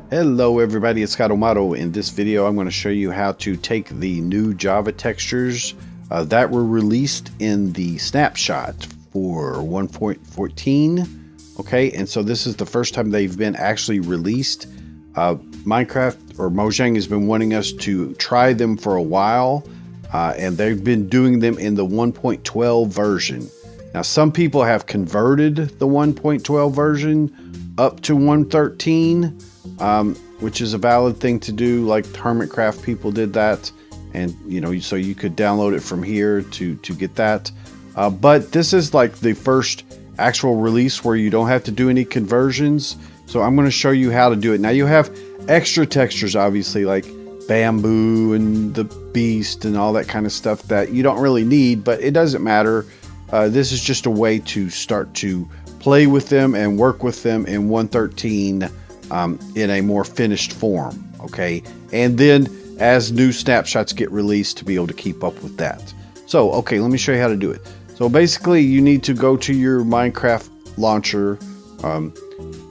Hello everybody, it's Scott Amato. In this video I'm going to show you how to take the new Java textures that were released in the Snapshot for 1.14. Okay, and so this is the first time they've been actually released. Minecraft or Mojang has been wanting us to try them for a while, and they've been doing them in the 1.12 version. Now some people have converted the 1.12 version up to 1.13. Which is a valid thing to do, like Hermitcraft people did that, and so you could download it from here to get that. But this is like the first actual release where you don't have to do any conversions. So I'm going to show you how to do it. Now you have extra textures, obviously, like bamboo and the beast and all that kind of stuff that you don't really need, but it doesn't matter. This is just a way to start to play with them and work with them in 1.13. In a more finished form, okay? And then as new snapshots get released, to be able to keep up with that. So, okay, let me show you how to do it. So basically, you need to go to your Minecraft launcher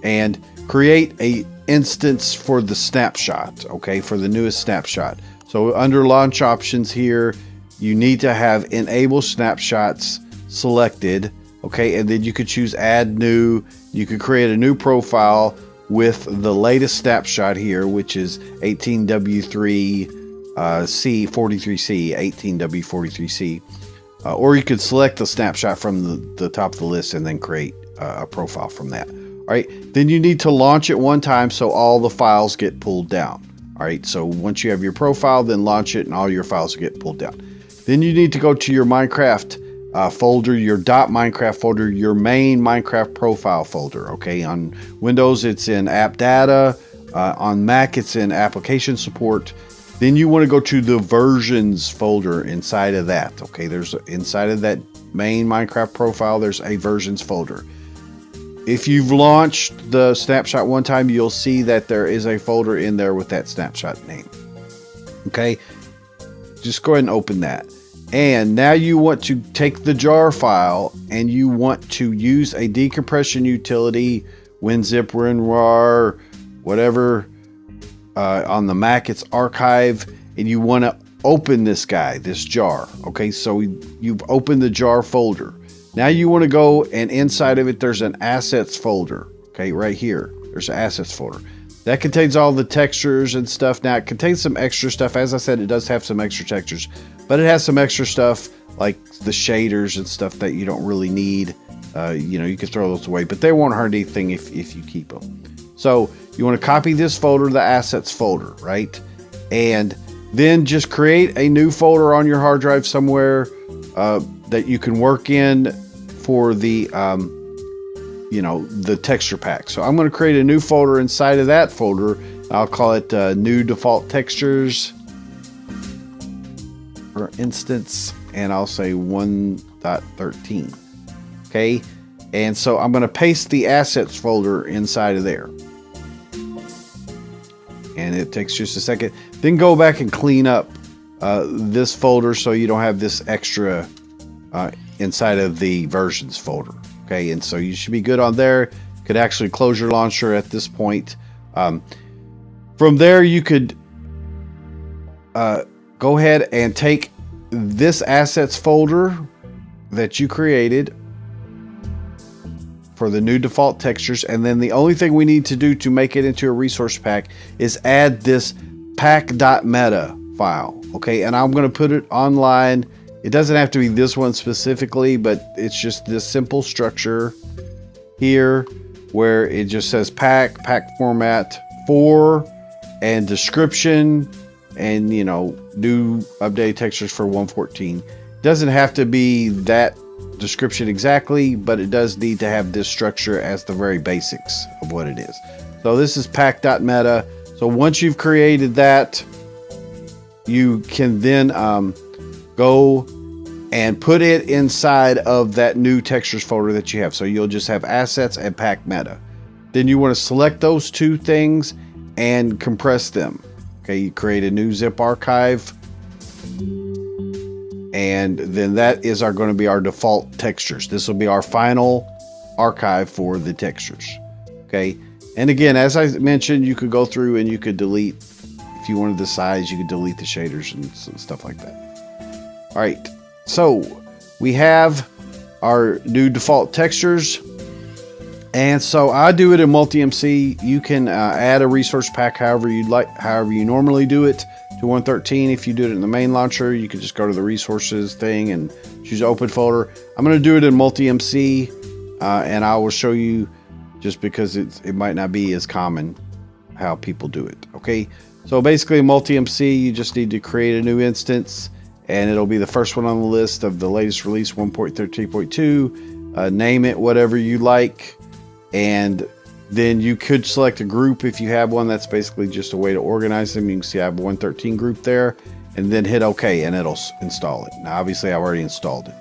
and create a instance for the snapshot, okay, for the newest snapshot. So under launch options here, you need to have enable snapshots selected, okay? And then you could choose add new. You could create a new profile with the latest snapshot here, which is 18W3C43C, 18W43C, or you could select the snapshot from the top of the list and then create a profile from that. All right, then you need to launch it one time so all the files get pulled down. All right, so once you have your profile, then launch it and all your files get pulled down. Then you need to go to your Minecraft folder, your .minecraft folder, your main Minecraft profile folder. Okay, on Windows it's in app data, on Mac it's in application support. Then you want to go to the versions folder inside of that. Okay, there's inside of that main Minecraft profile, there's a versions folder. If you've launched the snapshot one time, you'll see that there is a folder in there with that snapshot name. Okay, just go ahead and open that. And now you want to take the jar file and you want to use a decompression utility, WinZip, WinRAR, whatever. On the Mac, it's archive, and you want to open this guy, this jar. Okay, so you've opened the jar folder. Now you want to go, and inside of it, there's an assets folder. Okay, right here, there's an assets folder. That contains all the textures and stuff. Now it contains some extra stuff. As I said, it does have some extra textures, but it has some extra stuff like the shaders and stuff that you don't really need. You can throw those away, but they won't hurt anything if you keep them. So you want to copy this folder, the assets folder, right? And then just create a new folder on your hard drive somewhere that you can work in for the the texture pack. So I'm going to create a new folder inside of that folder. I'll call it new default textures, for instance, and I'll say 1.13. Okay, and so I'm going to paste the assets folder inside of there, and it takes just a second. Then go back and clean up this folder so you don't have this extra inside of the versions folder. Okay, and so you should be good on there. You could actually close your launcher at this point. From there, you could go ahead and take this assets folder that you created for the new default textures, and then the only thing we need to do to make it into a resource pack is add this pack.meta file. Okay, and I'm going to put it online. It doesn't have to be this one specifically, but it's just this simple structure here where it just says pack format 4 and description and new updated textures for 1.14. Doesn't have to be that description exactly, but it does need to have this structure as the very basics of what it is. So this is pack.meta. So once you've created that, you can then go and put it inside of that new textures folder that you have. So you'll just have assets and pack meta. Then you want to select those two things and compress them. Okay, you create a new zip archive, and then that is going to be our default textures. This will be our final archive for the textures. Okay, And again, as I mentioned, you could go through and you could delete, if you wanted the size, you could delete the shaders and stuff like that. All right, so we have our new default textures. And so I do it in Multi-MC. You can add a resource pack however you'd like, however you normally do it to 113. If you do it in the main launcher, you can just go to the resources thing and choose open folder. I'm going to do it in Multi-MC, and I will show you, just because it might not be as common how people do it. Okay, so basically Multi-MC, you just need to create a new instance, and it'll be the first one on the list of the latest release 1.13.2. Name it whatever you like, and then you could select a group if you have one. That's basically just a way to organize them. You can see I have 113 group there, and then hit OK and it'll install it. Now obviously I've already installed it.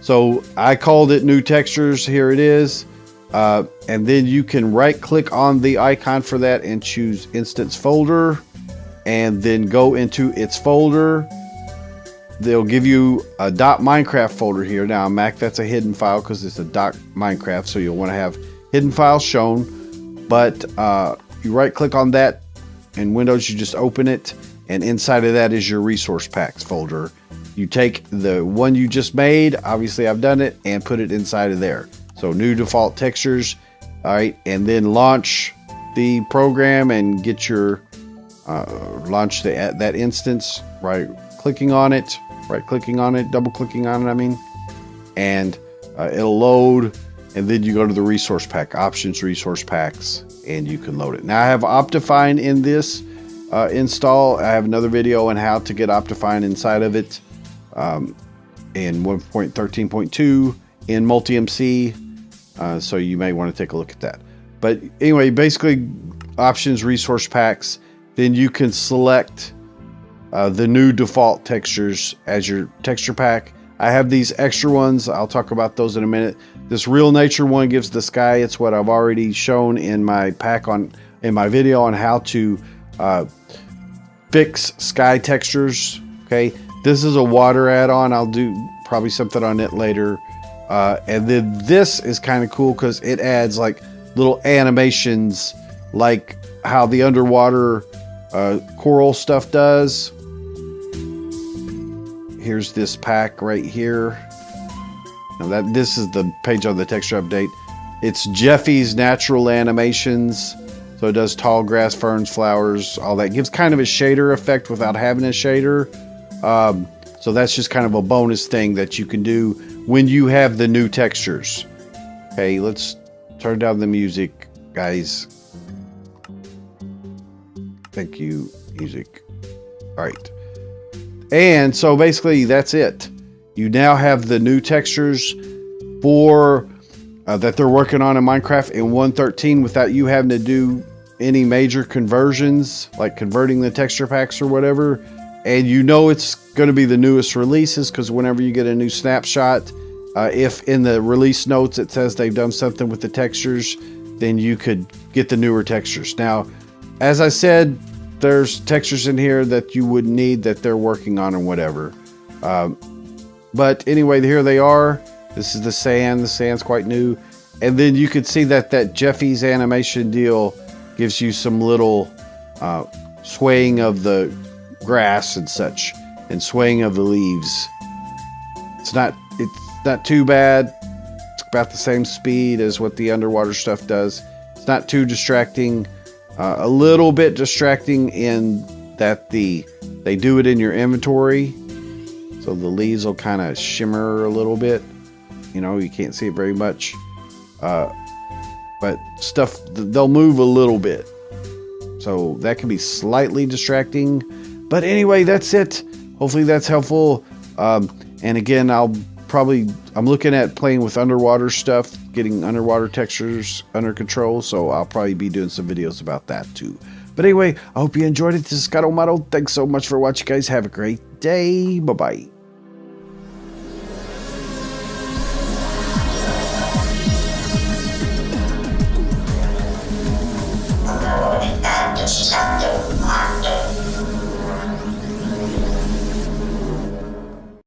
So I called it new textures. Here it is. And then you can right click on the icon for that and choose instance folder, and then go into its folder. They'll give you a .minecraft folder here. Now on Mac, that's a hidden file because it's a .minecraft, so you'll want to have hidden files shown. But you right click on that. In Windows, you just open it, and inside of that is your resource packs folder. You take the one you just made, obviously I've done it, and put it inside of there. So new default textures. All right, and then launch the program and get your launch that instance. Right clicking on it, double clicking on it, I mean, and it'll load. And then you go to the resource pack options, resource packs, and you can load it. Now I have Optifine in this install. I have another video on how to get Optifine inside of it in 1.13.2 in Multi-MC. So you may want to take a look at that. But anyway, basically options, resource packs, then you can select the new default textures as your texture pack. I have these extra ones. I'll talk about those in a minute. This real nature one gives the sky. It's what I've already shown in my in my video on how to fix sky textures. Okay, this is a water add-on. I'll do probably something on it later. And then this is kind of cool because it adds like little animations, like how the underwater coral stuff does. Here's this pack right here. Now this is the page on the texture update. It's Jeffy's natural animations. So it does tall grass, ferns, flowers, all that. It gives kind of a shader effect without having a shader. So that's just kind of a bonus thing that you can do when you have the new textures. Okay, let's turn down the music, guys. Thank you, music. All right. And so basically that's it. You now have the new textures for that they're working on in Minecraft in 1.13 without you having to do any major conversions, like converting the texture packs or whatever. And you know it's going to be the newest releases because whenever you get a new snapshot, if in the release notes it says they've done something with the textures, then you could get the newer textures. Now, as I said, there's textures in here that you would need that they're working on or whatever. But anyway, here they are. This is the sand. The sand's quite new. And then you could see that Jeffy's animation deal gives you some little swaying of the grass and such, and swaying of the leaves. It's not too bad. It's about the same speed as what the underwater stuff does. It's not too distracting. A little bit distracting in that they do it in your inventory, so the leaves will kind of shimmer a little bit. You know, you can't see it very much, but stuff, they'll move a little bit, so that can be slightly distracting. But anyway, that's it. Hopefully that's helpful. And again, I'm looking at playing with underwater stuff, getting underwater textures under control, so I'll probably be doing some videos about that too. But anyway, I hope you enjoyed it. This is Scott O'Mato. Thanks so much for watching, guys. Have a great day. Bye-bye.